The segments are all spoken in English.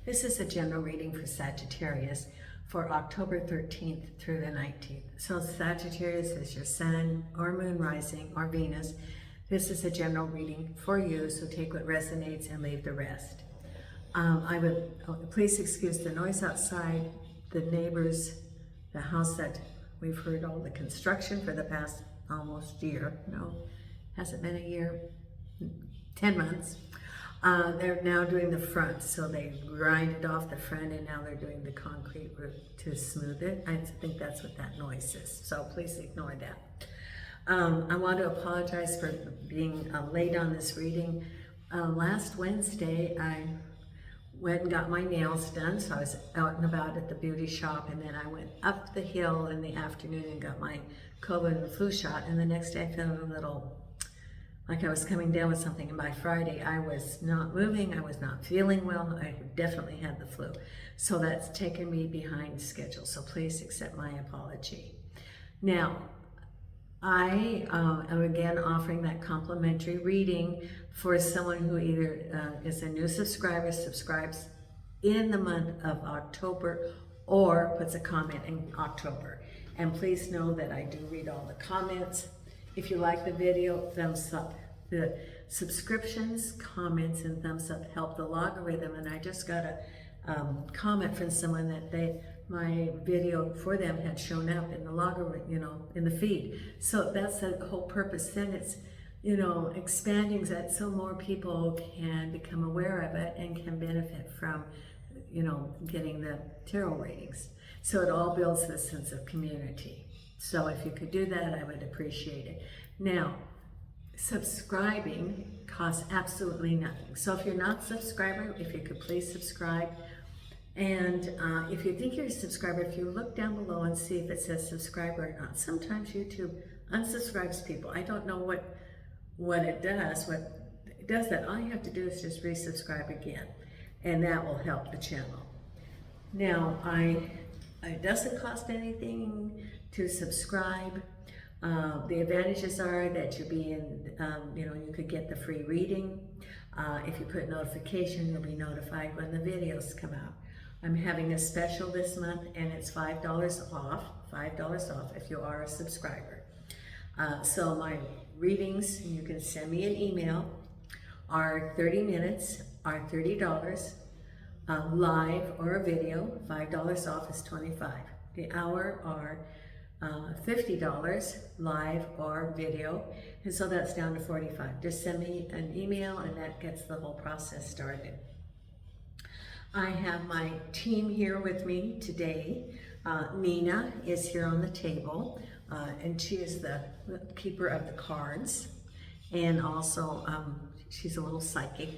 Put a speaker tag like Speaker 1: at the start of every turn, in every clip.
Speaker 1: This is a general reading for Sagittarius for October 13th through the 19th. So Sagittarius is your sun or moon rising or Venus. This is a general reading for you, so take what resonates and leave the rest. Please excuse the noise outside, the neighbors, the house that we've heard all the construction for the past almost year. No, hasn't been a year, 10 months. They're now doing the front, so they grinded off the front and now they're doing the concrete roof to smooth it. I think that's what that noise is, so please ignore that. I want to apologize for being late on this reading. Last Wednesday, I went and got my nails done, so I was out and about at the beauty shop, and then I went up the hill in the afternoon and got my COVID and flu shot, and the next day I felt a little like I was coming down with something, and by Friday I was not moving, I was not feeling well, I definitely had the flu. So that's taken me behind schedule, so please accept my apology. Now, I am again offering that complimentary reading for someone who either is a new subscriber, subscribes in the month of October, or puts a comment in October. And please know that I do read all the comments. If you like the video, thumbs up. The subscriptions, comments, and thumbs up help the logarithm. And I just got a comment from someone that my video for them had shown up in the logarithm, in the feed. So that's the whole purpose. Then it's, expanding that so more people can become aware of it and can benefit from, getting the tarot readings. So it all builds this sense of community. So if you could do that, I would appreciate it. Now, subscribing costs absolutely nothing. So if you're not a subscriber, if you could please subscribe. And if you think you're a subscriber, if you look down below and see if it says subscriber or not. Sometimes YouTube unsubscribes people. I don't know what it does. What it does that, all you have to do is just resubscribe again, and that will help the channel. Now, it doesn't cost anything to subscribe. The advantages are that you'll be in, you could get the free reading. If you put notification, you'll be notified when the videos come out. I'm having a special this month, and it's $5 off if you are a subscriber. So my readings, you can send me an email, are 30 minutes, are $30, live or a video, $5 off is $25. The hour are $50 live or video, and so that's down to $45. Just send me an email and that gets the whole process started. I have my team here with me today. Nina is here on the table, and she is the keeper of the cards, and also she's a little psychic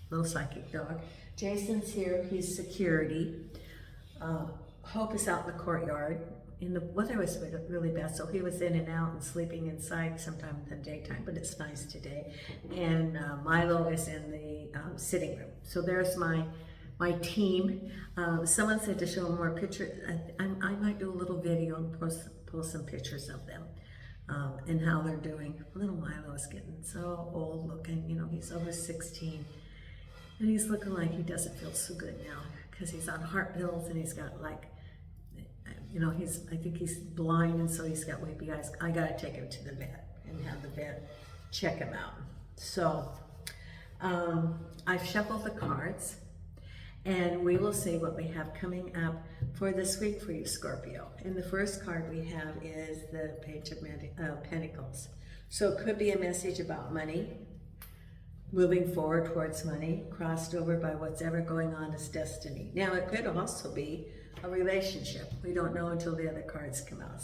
Speaker 1: dog. Jason's here, he's security. Hope is out in the courtyard. The weather was really bad, so he was in and out and sleeping inside sometime in the daytime, but it's nice today. And Milo is in the sitting room. So there's my team. Someone said to show more pictures. I might do a little video and post some pictures of them and how they're doing. Little Milo is getting so old looking, he's over 16. And he's looking like he doesn't feel so good now because he's on heart pills and he's got I think he's blind, and so he's got weepy eyes. I gotta take him to the vet and have the vet check him out. So I've shuffled the cards, and we will see what we have coming up for this week for you, Scorpio. And the first card we have is the Page of Pentacles. So it could be a message about money, moving forward towards money, crossed over by what's ever going on as destiny. Now, it could also be a relationship. We don't know until the other cards come out,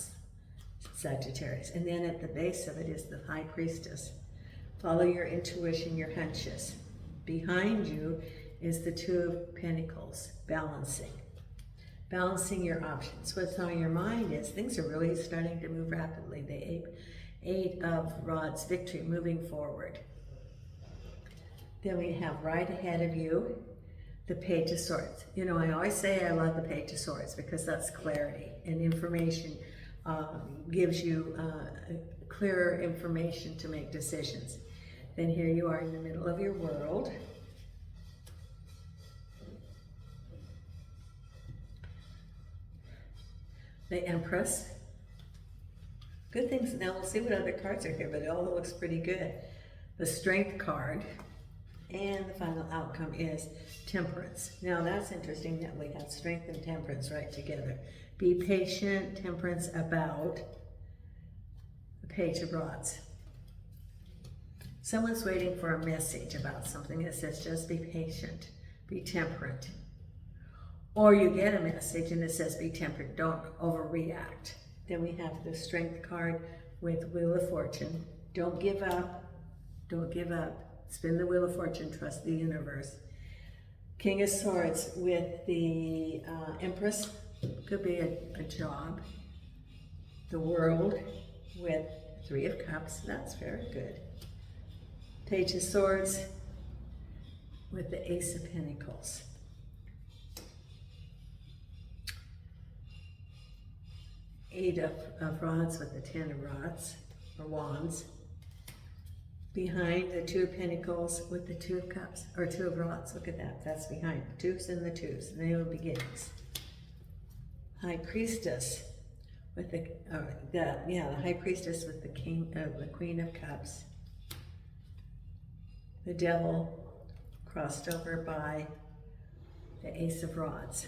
Speaker 1: Sagittarius. And then at the base of it is the High Priestess. Follow your intuition, your hunches. Behind you is the Two of Pentacles, balancing your options. What's on your mind is things are really starting to move rapidly. The Eight of Rods, victory, moving forward. Then we have right ahead of you, the Page of Swords. I always say I love the Page of Swords because that's clarity and information, gives you clearer information to make decisions. Then here you are in the middle of your world. the Empress. Good things. Now we'll see what other cards are here, but it all looks pretty good. The Strength card. And the final outcome is Temperance. Now that's interesting that we have Strength and Temperance right together. Be patient, Temperance about the Page of Rods. Someone's waiting for a message about something that says just be patient, be temperate. Or you get a message and it says be temperate, don't overreact. Then we have the Strength card with Wheel of Fortune. Don't give up, don't give up. Spin the Wheel of Fortune, trust the universe. King of Swords with the Empress, could be a job. The World with Three of Cups, that's very good. Page of Swords with the Ace of Pentacles. Eight of Rods with the 10 of Rods, or Wands. Behind the Two of Pentacles with the Two of Cups, or Two of Rods. Look at that. That's behind. Twos and the twos. New beginnings. High Priestess with the High Priestess with the the Queen of Cups. The Devil crossed over by the Ace of Rods.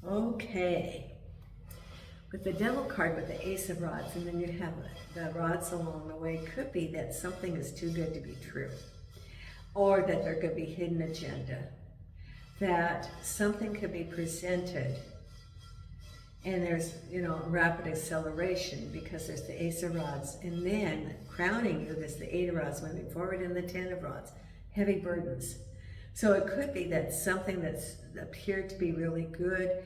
Speaker 1: Okay. With the Devil card with the Ace of Rods, and then you have the rods along the way, could be that something is too good to be true, or that there could be hidden agenda, that something could be presented and there's, rapid acceleration because there's the Ace of Rods, and then crowning you, there's the 8 of Rods moving forward and the 10 of Rods, heavy burdens. So it could be that something that's appeared to be really good,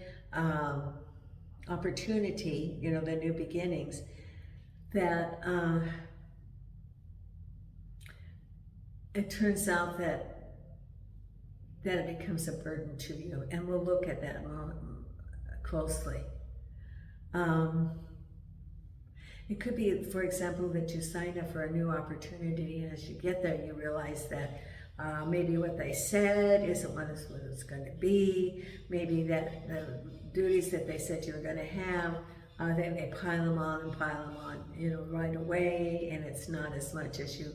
Speaker 1: opportunity, the new beginnings, that it turns out that it becomes a burden to you, and we'll look at that more closely. It could be, for example, that you sign up for a new opportunity, and as you get there, you realize that maybe what they said isn't what it's going to be. Maybe that the duties that they said you were going to have, then they pile them on, right away, and it's not as much as you,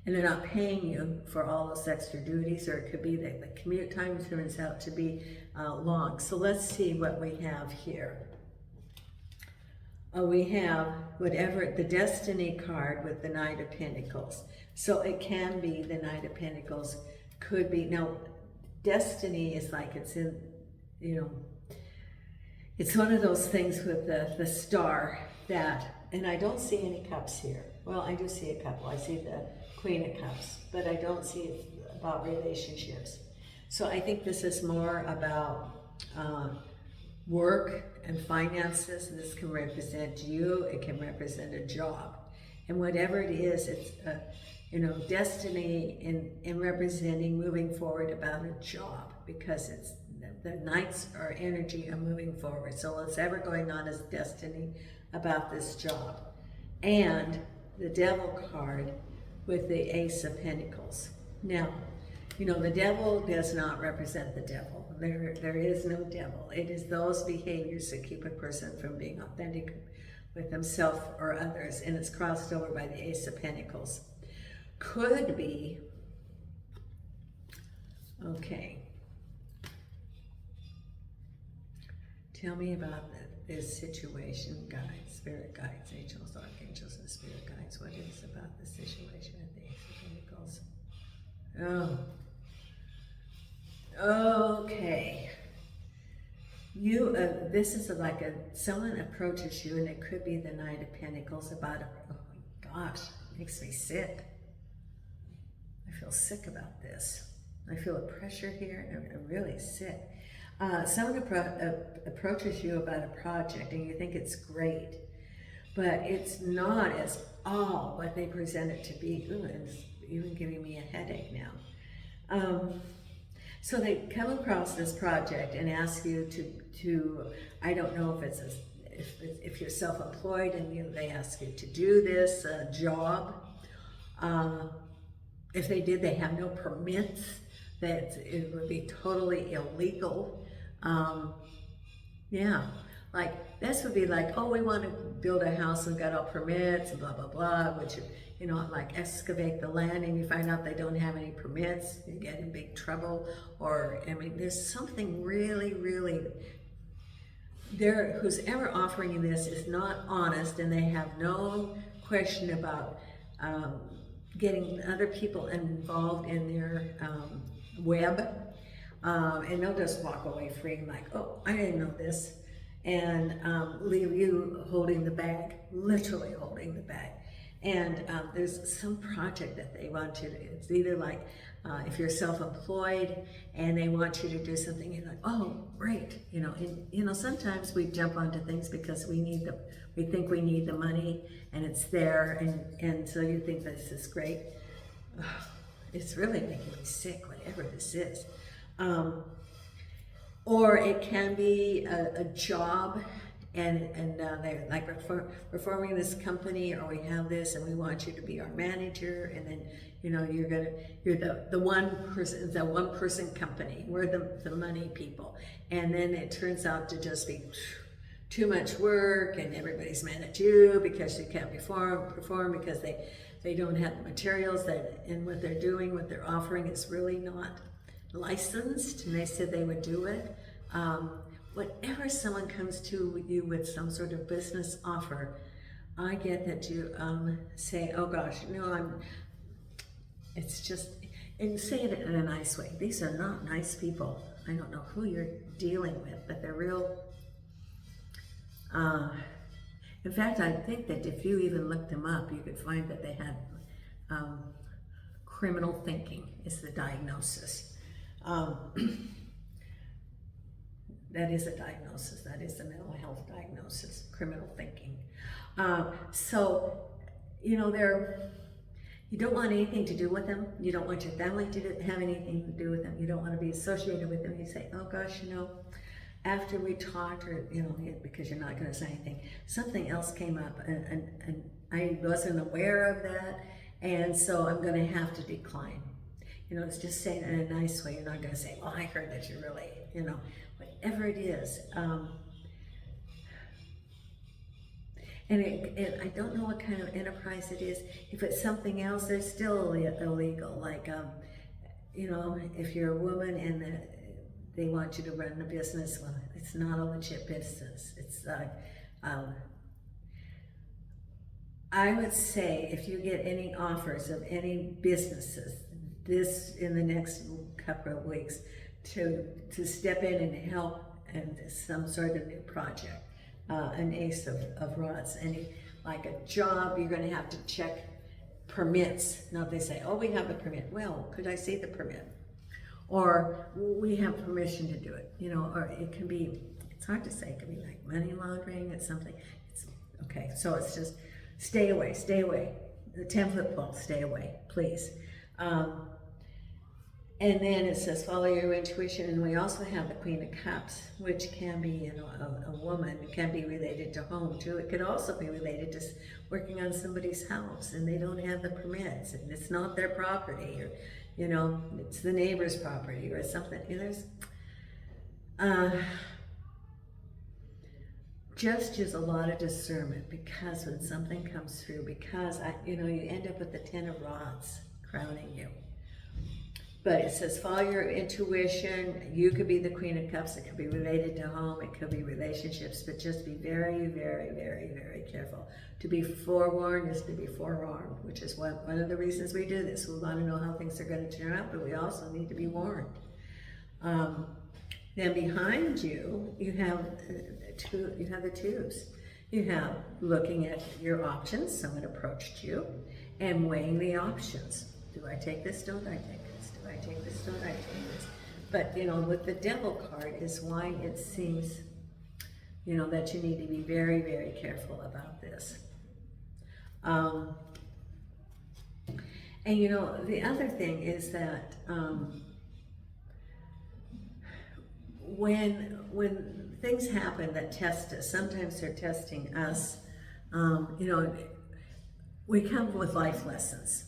Speaker 1: and they're not paying you for all those extra duties, or it could be that the commute time turns out to be long. So let's see what we have here. We have the Destiny card with the Knight of Pentacles. So it can be the Knight of Pentacles, could be, now Destiny is like it's in, it's one of those things with the star that, and I don't see any cups here. Well, I do see a couple. I see the Queen of Cups, but I don't see it about relationships. So I think this is more about work and finances. This can represent you. It can represent a job. And whatever it is, it's, destiny in representing moving forward about a job, because it's the Knights are energy of moving forward. So what's ever going on is destiny about this job. And the Devil card with the Ace of Pentacles. Now, the devil does not represent the devil. There is no devil. It is those behaviors that keep a person from being authentic with himself or others, and it's crossed over by the Ace of Pentacles. Could be, okay. Tell me about this situation, guides, spirit guides, angels, archangels, and spirit guides. What is about the situation at the Ace of Pentacles? Oh, okay. This is someone approaches you, and it could be the Knight of Pentacles about oh my gosh, it makes me sick. I feel sick about this. I feel a pressure here, and I'm really sick. Someone approaches you about a project, and you think it's great, but it's not as all what they present it to be. Ooh, it's even giving me a headache now. So they come across this project and ask you to I don't know if it's if you're self-employed, and they ask you to do this job. If they did, they have no permits. that it would be totally illegal. Yeah, like this would be like, oh, we want to build a house and got all permits and blah, blah, blah, which, you know, like excavate the land and you find out they don't have any permits, you get in big trouble. Or, I mean, there's something really, really, who's ever offering you this is not honest, and they have no question about getting other people involved in their web. And they'll just walk away free, like, oh, I didn't know this, and leave you holding the bag, literally holding the bag. And there's some project that they want you to, it's either like, if you're self-employed and they want you to do something, you're like, oh, great, you know. And you know, sometimes we jump onto things because we think we need the money, and it's there, and so you think this is great. It's really making me sick, whatever this is. Or it can be a job, and they're like, we're forming this company, or we have this, and we want you to be our manager, and then, you know, you're the one person company. We're the money people, and then it turns out to just be too much work, and everybody's mad at you because you can't perform because they don't have the materials and what they're doing, what they're offering is really not licensed, and they said they would do it. Whenever someone comes to you with some sort of business offer, I get that you say, oh gosh, no, it's just, and say it in a nice way. These are not nice people. I don't know who you're dealing with, but they're real. In fact, I think that if you even looked them up, you could find that they had criminal thinking is the diagnosis. That is a diagnosis. That is the mental health diagnosis, criminal thinking. So, you know, you don't want anything to do with them. You don't want your family to have anything to do with them. You don't want to be associated with them. You say, oh gosh, you know, after we talked, or, you know, because you're not going to say anything, something else came up, and I wasn't aware of that, and so I'm going to have to decline. You know, it's just saying it in a nice way. You're not going to say, well, I heard that you really, you know, whatever it is. And I don't know what kind of enterprise it is. If it's something else, they're still illegal. Like, you know, if you're a woman and they want you to run a business, well, it's not a legit business. It's I would say if you get any offers of any businesses this in the next couple of weeks to step in and help in some sort of new project, an ace of rods, like a job, you're going to have to check permits. Now they say, oh, we have the permit. Well, could I see the permit? Or we have permission to do it, you know, or it can be, it's hard to say, it could be like money laundering, it's something. Okay, so it's just stay away. The 10-foot pole, stay away, please. And then it says, follow your intuition. And we also have the Queen of Cups, which can be, you know, a woman. It can be related to home too. It could also be related to working on somebody's house and they don't have the permits and it's not their property, or, you know, it's the neighbor's property or something. There's, just use a lot of discernment, because when something comes through, because you know, you end up with the 10 of Rods crowning you. But it says, follow your intuition. You could be the Queen of Cups. It could be related to home. It could be relationships. But just be very, very, very, very careful. To be forewarned is to be forearmed, which is one of the reasons we do this. We want to know how things are going to turn out, but we also need to be warned. Then behind you, you have the twos. You have looking at your options. Someone approached you and weighing the options. Do I take this? Don't I take this? Do I take this? Don't I take this? But, you know, with the Devil card is why it seems, you know, that you need to be very, very careful about this. And, you know, the other thing is that when things happen that test us, sometimes they're testing us, you know, we come with life lessons.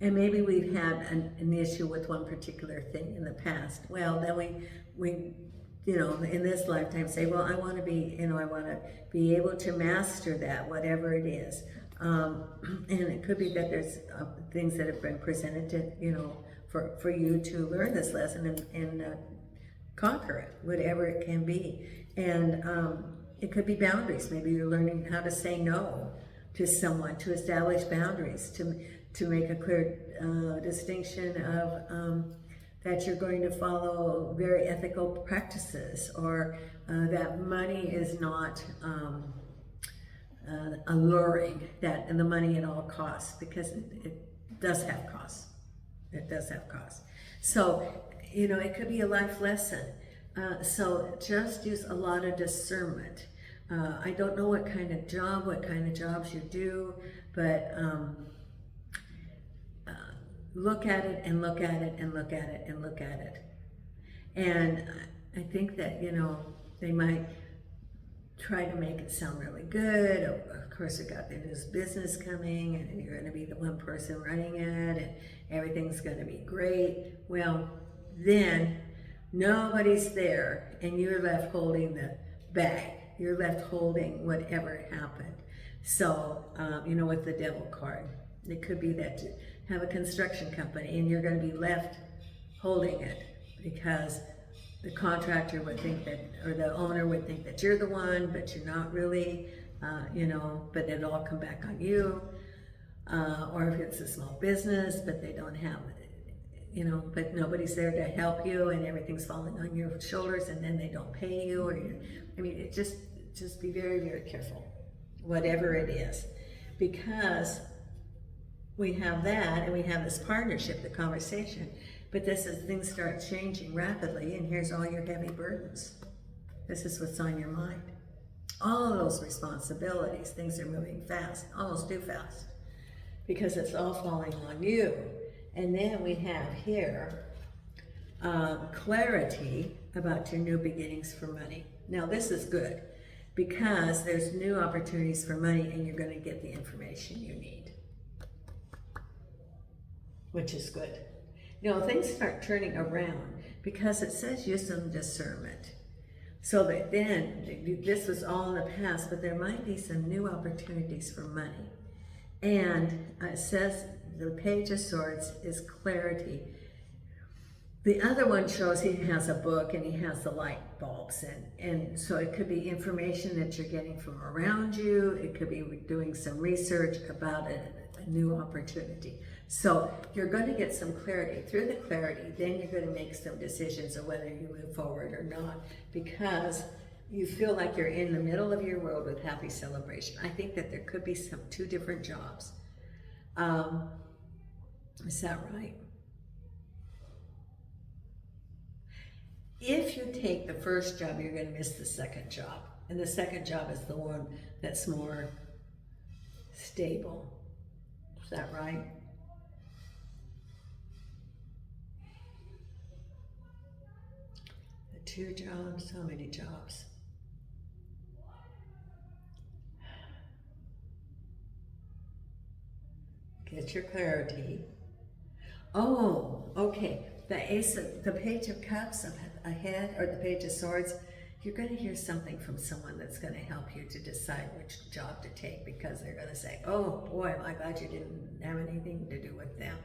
Speaker 1: And maybe we've had an issue with one particular thing in the past. Well, then we you know, in this lifetime say, well, I want to be, you know, I want to be able to master that, whatever it is. And it could be that there's things that have been presented to, you know, for you to learn this lesson and conquer it, whatever it can be. And it could be boundaries. Maybe you're learning how to say no to someone, to establish boundaries, to make a clear distinction of that you're going to follow very ethical practices, or that money is not alluring, that and the money at all costs, because it does have costs. It does have costs. So, you know, it could be a life lesson. So just use a lot of discernment. I don't know what kind of jobs you do, but look at it and look at it and look at it and look at it. And I think that, you know, they might try to make it sound really good. Of course, you got this business coming and you're going to be the one person running it and everything's going to be great. Well, then nobody's there and you're left holding the bag. You're left holding whatever happened. So, you know, with the devil card, it could be that you have a construction company and you're going to be left holding it because the contractor would think that, or the owner would think that you're the one, but you're not really, you know, but it'll all come back on you. Or if it's a small business, but they don't have, you know, but nobody's there to help you and everything's falling on your shoulders and then they don't pay you, or you, I mean, it just be very, very careful, whatever it is, because we have that and we have this partnership, the conversation, but this is, things start changing rapidly and here's all your heavy burdens. This is what's on your mind. All those responsibilities, things are moving fast, almost too fast, because it's all falling on you. And then we have here clarity about your new beginnings for money. Now this is good because there's new opportunities for money and you're going to get the information you need, which is good. You know, things start turning around because it says use some discernment. So that then, this was all in the past, but there might be some new opportunities for money. And it says the Page of Swords is clarity. The other one shows he has a book and he has the light bulbs. And so it could be information that you're getting from around you. It could be doing some research about a new opportunity. So you're going to get some clarity. Through the clarity, then you're going to make some decisions of whether you move forward or not, because you feel like you're in the middle of your world with happy celebration. I think that there could be two different jobs. Is that right? If you take the first job, you're going to miss the second job. And the second job is the one that's more stable. Is that right? The two jobs, how many jobs? Get your clarity. Oh, okay. The Ace of, the Page of Cups ahead, or the Page of Swords, you're going to hear something from someone that's going to help you to decide which job to take, because they're going to say, oh boy, am I glad you didn't have anything to do with them.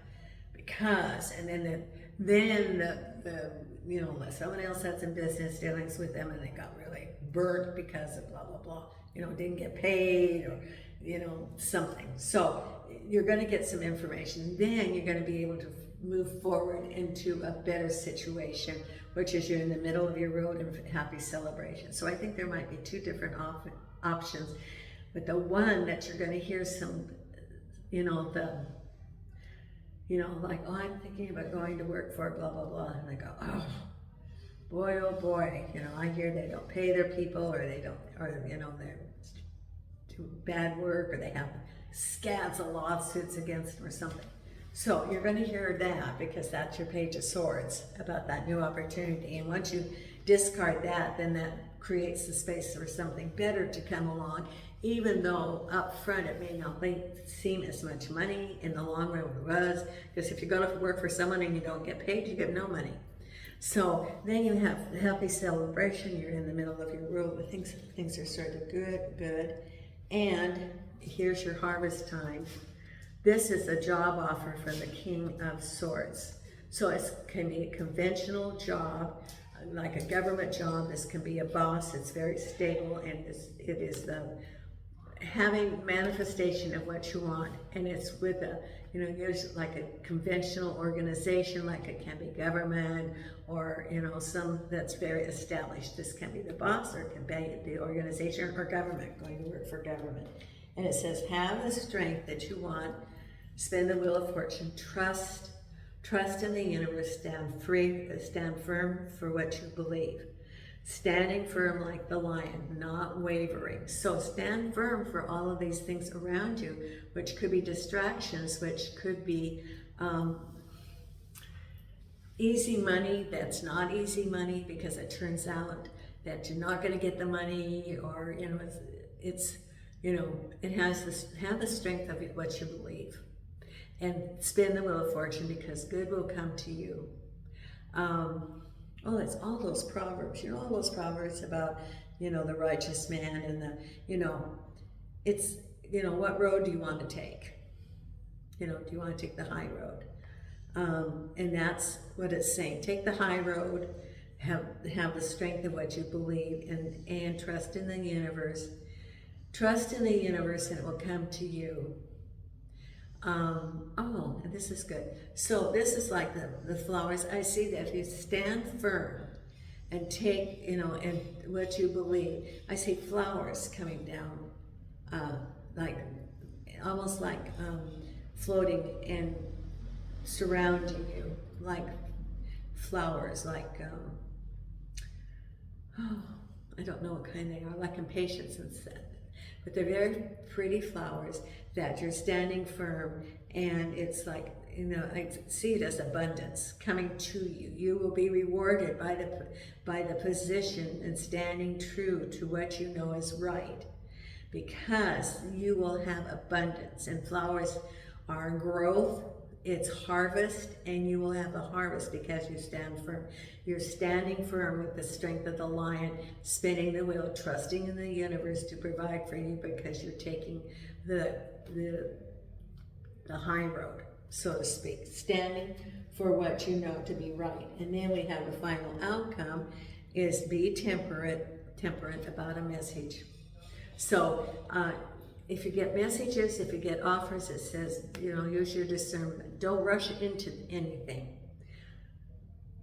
Speaker 1: Because, and then the you know, someone else had some business dealings with them and they got really burnt because of blah, blah, blah, you know, didn't get paid, or, you know, something. So you're going to get some information. Then you're going to be able to move forward into a better situation, which is you're in the middle of your road of happy celebration. So I think there might be two different options, but the one that you're going to hear some, you know, like, oh, I'm thinking about going to work for blah, blah, blah. And I go, oh boy, you know, I hear they don't pay their people, or they don't, or, you know, they're do bad work, or they have scads of lawsuits against them or something. So you're going to hear that, because that's your Page of Swords, about that new opportunity. And once you discard that, then that creates the space for something better to come along, even though up front it may not seem as much money. In the long run it was, because if you're going to work for someone and you don't get paid, you get no money. So then you have the happy celebration. You're in the middle of your world where things are sort of good. And here's your harvest time. This is a job offer from the King of Swords. So it can be a conventional job, like a government job. This can be a boss. It's very stable, and it is the having manifestation of what you want. And it's with a, usually like a conventional organization, like it can be government or, some that's very established. This can be the boss, or it can be the organization or government, going to work for government. And it says, have the strength that you want, spin the wheel of fortune, trust in the universe, stand firm for what you believe. Standing firm like the lion, not wavering. So stand firm for all of these things around you, which could be distractions, which could be easy money that's not easy money, because it turns out that you're not going to get the money, or it have the strength of what you believe, and spin the wheel of fortune, because good will come to you. It's all those proverbs, all those proverbs about, the righteous man and it's, what road do you want to take? Do you want to take the high road? And that's what it's saying. Take the high road, have the strength of what you believe, and trust in the universe. Trust in the universe, and it will come to you. And this is good. So this is like the flowers. I see that if you stand firm and take, and what you believe, I see flowers coming down, like, almost like floating and surrounding you, like flowers, like, I don't know what kind they are, like impatiens and stuff. But they're very pretty flowers that you're standing firm, and it's like, I see it as abundance coming to you. You will be rewarded by the position and standing true to what you know is right, because you will have abundance. And flowers are growth, it's harvest, and you will have a harvest because you stand firm. You're standing firm with the strength of the lion, spinning the wheel, trusting in the universe to provide for you, because you're taking the high road, so to speak, standing for what you know to be right. And then we have the final outcome is be temperate about a message. So if you get messages, if you get offers, it says, use your discernment. Don't rush into anything.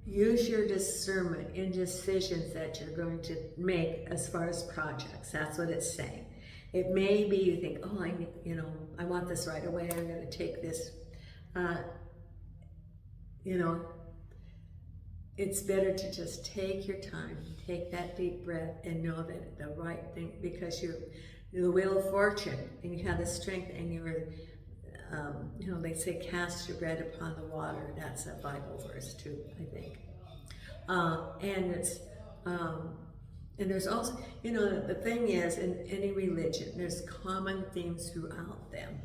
Speaker 1: Use your discernment in decisions that you're going to make as far as projects. That's what it's saying. It may be you think, I want this right away. I'm going to take this. It's better to just take your time, take that deep breath, and know that the right thing, because you're the wheel of fortune, and you have the strength, and you're, they say cast your bread upon the water. That's a Bible verse too, I think. And there's also, the thing is, in any religion, there's common themes throughout them,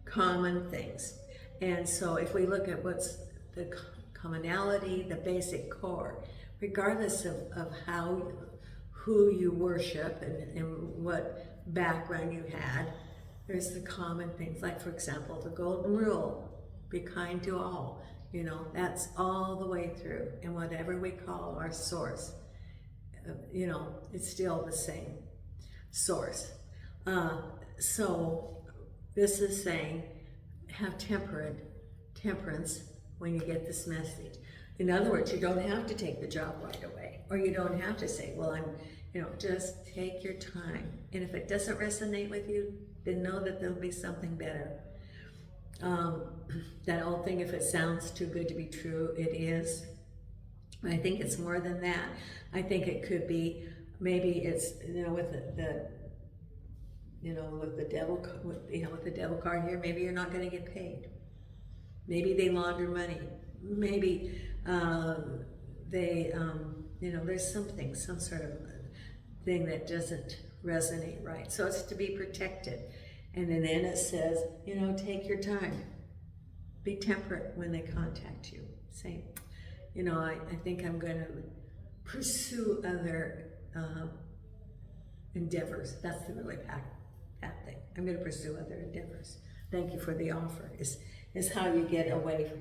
Speaker 1: common things. And so if we look at what's the commonality, the basic core, regardless of who you worship and what background you had, there's the common things. Like, for example, the golden rule, be kind to all. That's all the way through. And whatever we call our source, it's still the same source. So this is saying, have temperance when you get this message. In other words, you don't have to take the job right away, or you don't have to say, well, just take your time. And if it doesn't resonate with you, then know that there'll be something better. That old thing, if it sounds too good to be true, it is. I think it's more than that. I think it could be, maybe it's, with the devil card here, maybe you're not going to get paid. Maybe they launder money. Maybe there's some sort of thing that doesn't resonate right. So it's to be protected. And then it says, you know, take your time. Be temperate when they contact you. Say, you know, I think I'm going to pursue other endeavors. That's the really bad thing. I'm going to pursue other endeavors. Thank you for the offer. Is how you get away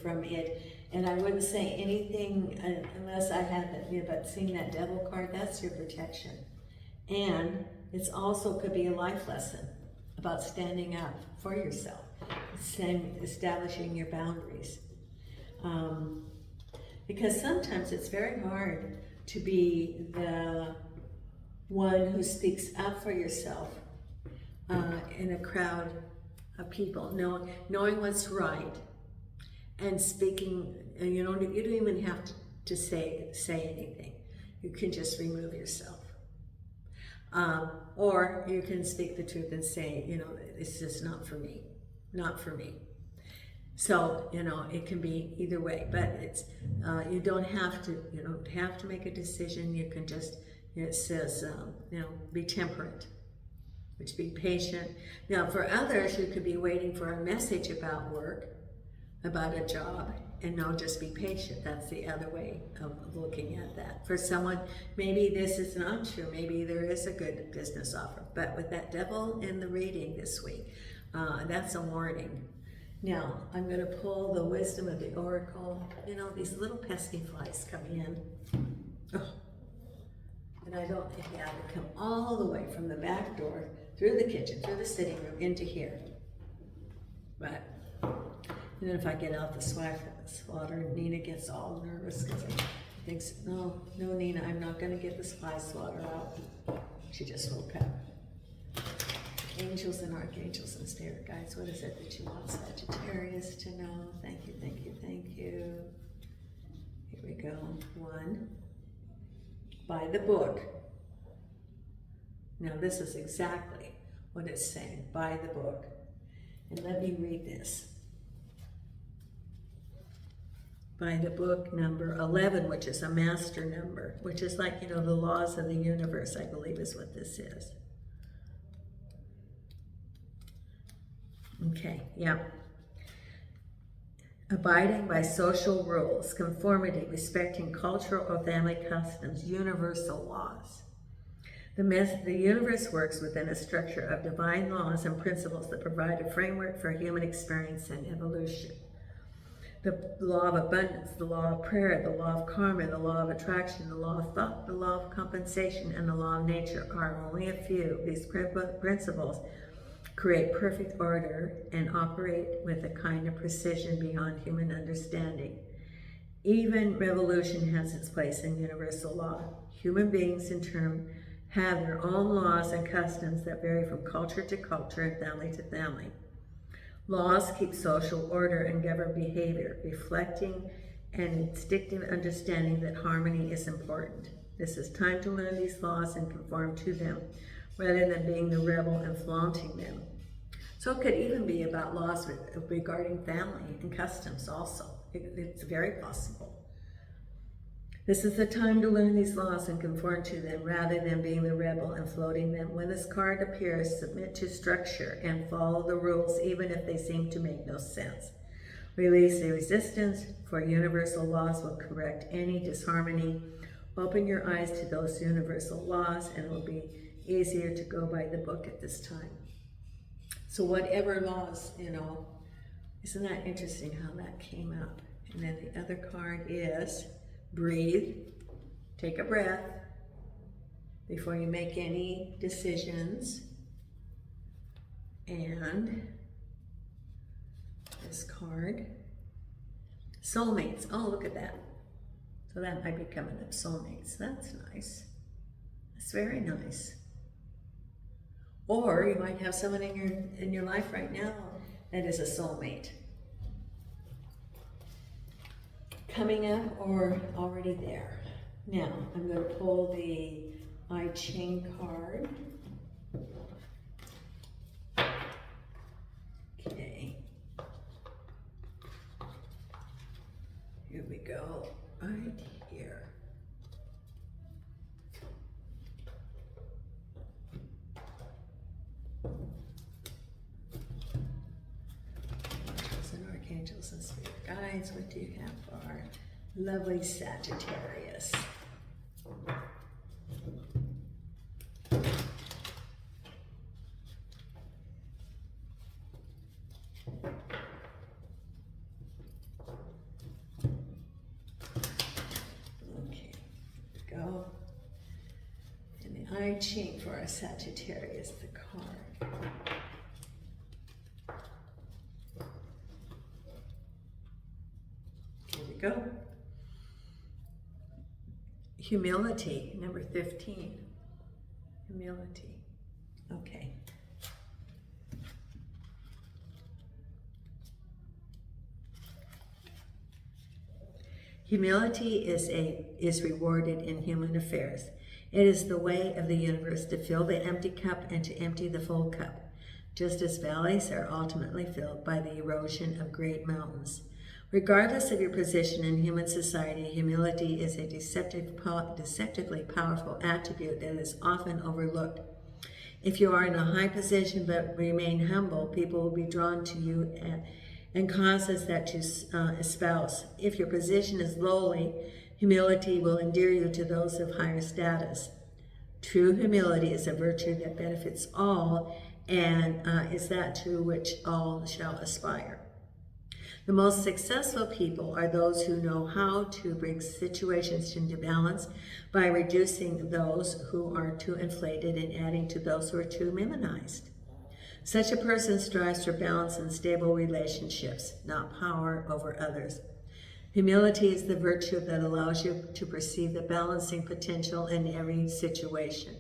Speaker 1: from it. And I wouldn't say anything unless I had that, you know, but seeing that devil card, that's your protection. And it's also could be a life lesson about standing up for yourself, establishing your boundaries. Because sometimes it's very hard to be the one who speaks up for yourself in a crowd of people, knowing what's right and speaking. And you don't even have to say anything. You can just remove yourself, or you can speak the truth and say, you know, this is not for me, not for me. So, you know, it can be either way, but it's you don't have to make a decision. You can just, it says, you know, be temperate, which be patient. Now, for others, you could be waiting for a message about work, about a job, and no, just be patient. That's the other way of looking at that. For someone, maybe this is not true. Maybe there is a good business offer, but with that devil in the reading this week, that's a warning. Now, I'm going to pull the wisdom of the oracle. You know, these little pesky flies coming in. Oh. And I don't think they have to come all the way from the back door, through the kitchen, through the sitting room, into here. But, and then if I get out the swatter, Nina gets all nervous because she thinks, no, Nina, I'm not going to get the spy swatter out. She just woke up. Angels and archangels and spirit guides, what is it that you want Sagittarius to know? Thank you, thank you, thank you. Here we go. 1. By the book. Now this is exactly what it's saying, by the book. And let me read this. By the book number 11, which is a master number, which is like, you know, the laws of the universe, I believe is what this is. Okay, yeah. Abiding by social rules, conformity, respecting cultural or family customs, universal laws. The universe works within a structure of divine laws and principles that provide a framework for human experience and evolution. The law of abundance, the law of prayer, the law of karma, the law of attraction, the law of thought, the law of compensation, and the law of nature are only a few. These principles create perfect order and operate with a kind of precision beyond human understanding. Even revolution has its place in universal law. Human beings, in turn, have their own laws and customs that vary from culture to culture and family to family. Laws keep social order and govern behavior, reflecting an instinctive understanding that harmony is important. This is time to learn these laws and conform to them, rather than being the rebel and flaunting them. So it could even be about laws regarding family and customs also. It's very possible. This is the time to learn these laws and conform to them, rather than being the rebel and floating them. When this card appears, submit to structure and follow the rules, even if they seem to make no sense. Release the resistance, for universal laws will correct any disharmony. Open your eyes to those universal laws, and it will be easier to go by the book at this time. So whatever laws, you know, isn't that interesting how that came up? And then the other card is breathe, take a breath before you make any decisions. And this card, soulmates. Oh, look at that. So that might be coming up, soulmates. That's nice. That's very nice. Or you might have someone in your life right now that is a soulmate. Coming up or already there. Now, I'm going to pull the I Ching card. Okay. Here we go. Right here. guides, what do you have for our lovely Sagittarius? Okay, go. And the I Ching for our Sagittarius, the card. Here we go. Humility, number 15. Humility. Okay. Humility is rewarded in human affairs. It is the way of the universe to fill the empty cup and to empty the full cup, just as valleys are ultimately filled by the erosion of great mountains. Regardless of your position in human society, humility is a deceptively powerful attribute that is often overlooked. If you are in a high position but remain humble, people will be drawn to you and causes that to espouse. If your position is lowly, humility will endear you to those of higher status. True humility is a virtue that benefits all and is that to which all shall aspire. The most successful people are those who know how to bring situations into balance by reducing those who are too inflated and adding to those who are too minimized. Such a person strives for balance and stable relationships, not power over others. Humility is the virtue that allows you to perceive the balancing potential in every situation.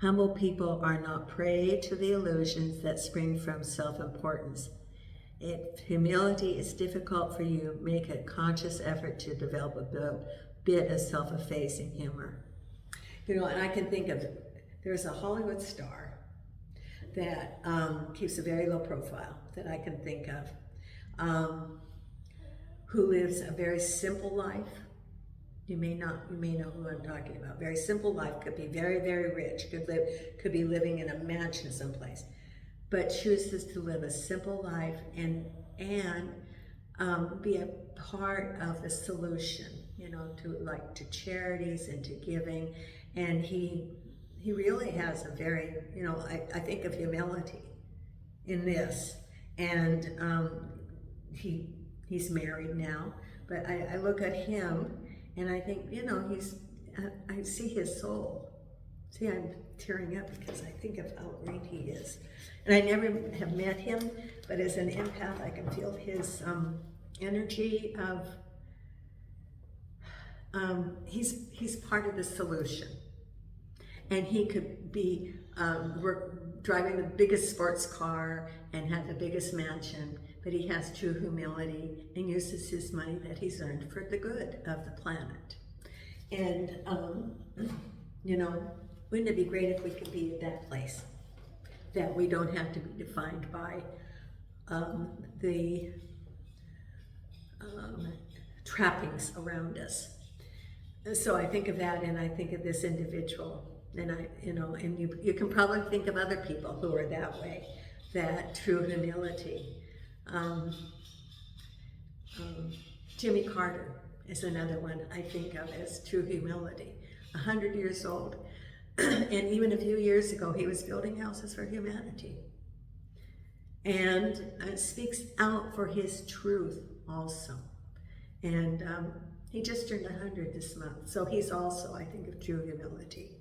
Speaker 1: Humble people are not prey to the illusions that spring from self-importance. If humility is difficult for you, make a conscious effort to develop a bit of self-effacing humor. You know, and I can think of, there's a Hollywood star that keeps a very low profile that I can think of, who lives a very simple life. You may know who I'm talking about. Very simple life, could be very, very rich, could be living in a mansion someplace, but chooses to live a simple life and be a part of the solution, you know, to charities and to giving. And he really has a very, you know, I think of humility in this. And he's married now, but I look at him and I think, you know, I see his soul. See, I'm tearing up because I think of how great he is. And I never have met him, but as an empath, I can feel his energy of, he's part of the solution. And he could be driving the biggest sports car and have the biggest mansion, but he has true humility and uses his money that he's earned for the good of the planet. And, you know, wouldn't it be great if we could be at that place? That we don't have to be defined by the trappings around us. So I think of that, and I think of this individual, and and you can probably think of other people who are that way, that true humility. Jimmy Carter is another one I think of as true humility. 100 years old, and even a few years ago, he was building houses for humanity, and speaks out for his truth also. And he just turned 100 this month, so he's also, I think, of true humility.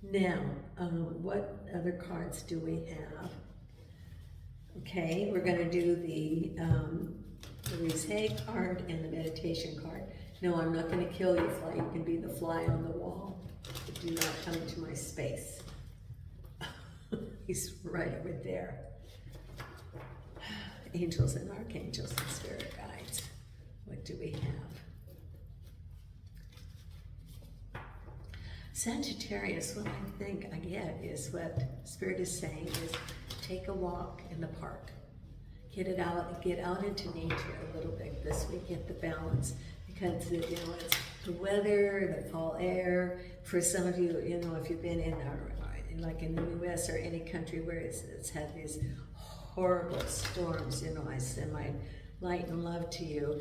Speaker 1: Now, what other cards do we have? Okay, we're going to do the Louise Hay card and the meditation card. No, I'm not going to kill you, fly. You can be the fly on the wall. But do not come into my space. He's right over there. Angels and archangels and spirit guides. What do we have? Sagittarius, what I think I get is what Spirit is saying is take a walk in the park. Get out into nature a little bit this week, get the balance, because it's the weather, the fall air. For some of you, if you've been in the U.S. or any country where it's had these horrible storms, I send light and love to you.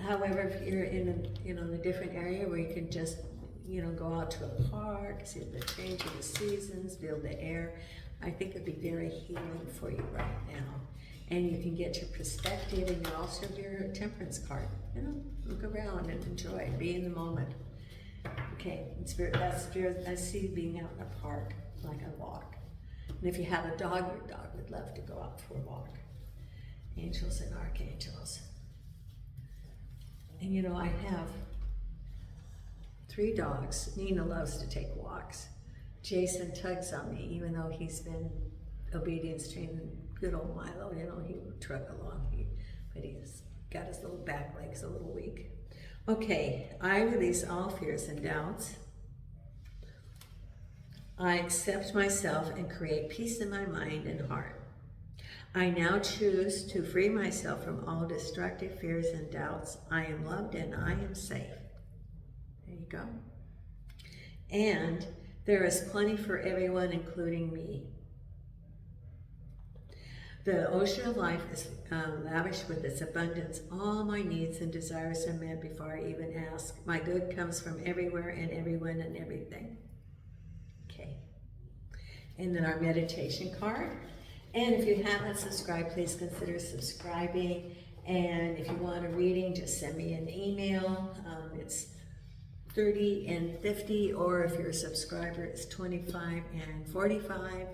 Speaker 1: However, if you're in a, in a different area where you can just, go out to a park, see the change of the seasons, feel the air, I think it'd be very healing for you right now. And you can get your perspective, and you also have your temperance card. Look around and enjoy, be in the moment. Okay, that's spirit. I see being out in a park, like a walk. And if you have a dog, your dog would love to go out for a walk. Angels and archangels. And I have 3 dogs. Nina loves to take walks. Jason tugs on me, even though he's been obedience trained. Good old Milo, he would trug along, but he's got his little back legs a little weak. Okay, I release all fears and doubts. I accept myself and create peace in my mind and heart. I now choose to free myself from all destructive fears and doubts. I am loved and I am safe. There you go. And there is plenty for everyone, including me. The ocean of life is lavish with its abundance. All my needs and desires are met before I even ask. My good comes from everywhere and everyone and everything. Okay. And then our meditation card. And if you haven't subscribed, please consider subscribing. And if you want a reading, just send me an email. It's $30 and $50, or if you're a subscriber, it's $25 and $45.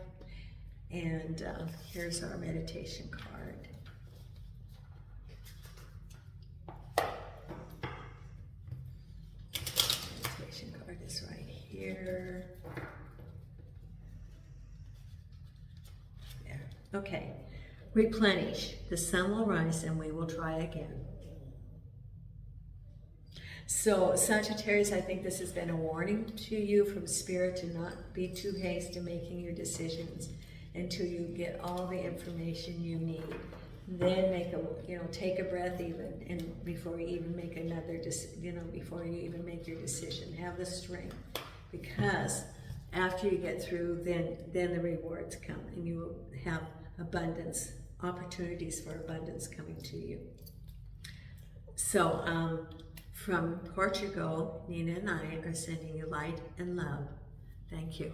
Speaker 1: And here's our meditation card. Meditation card is right here. There. Okay. Replenish. The sun will rise and we will try again. So, Sagittarius, I think this has been a warning to you from Spirit to not be too hasty in making your decisions until you get all the information you need. Then take a breath even, and before you even make another, before you even make your decision, have the strength, because after you get through, then the rewards come, and you will have abundance, opportunities for abundance coming to you. So, from Portugal, Nina and I are sending you light and love. Thank you.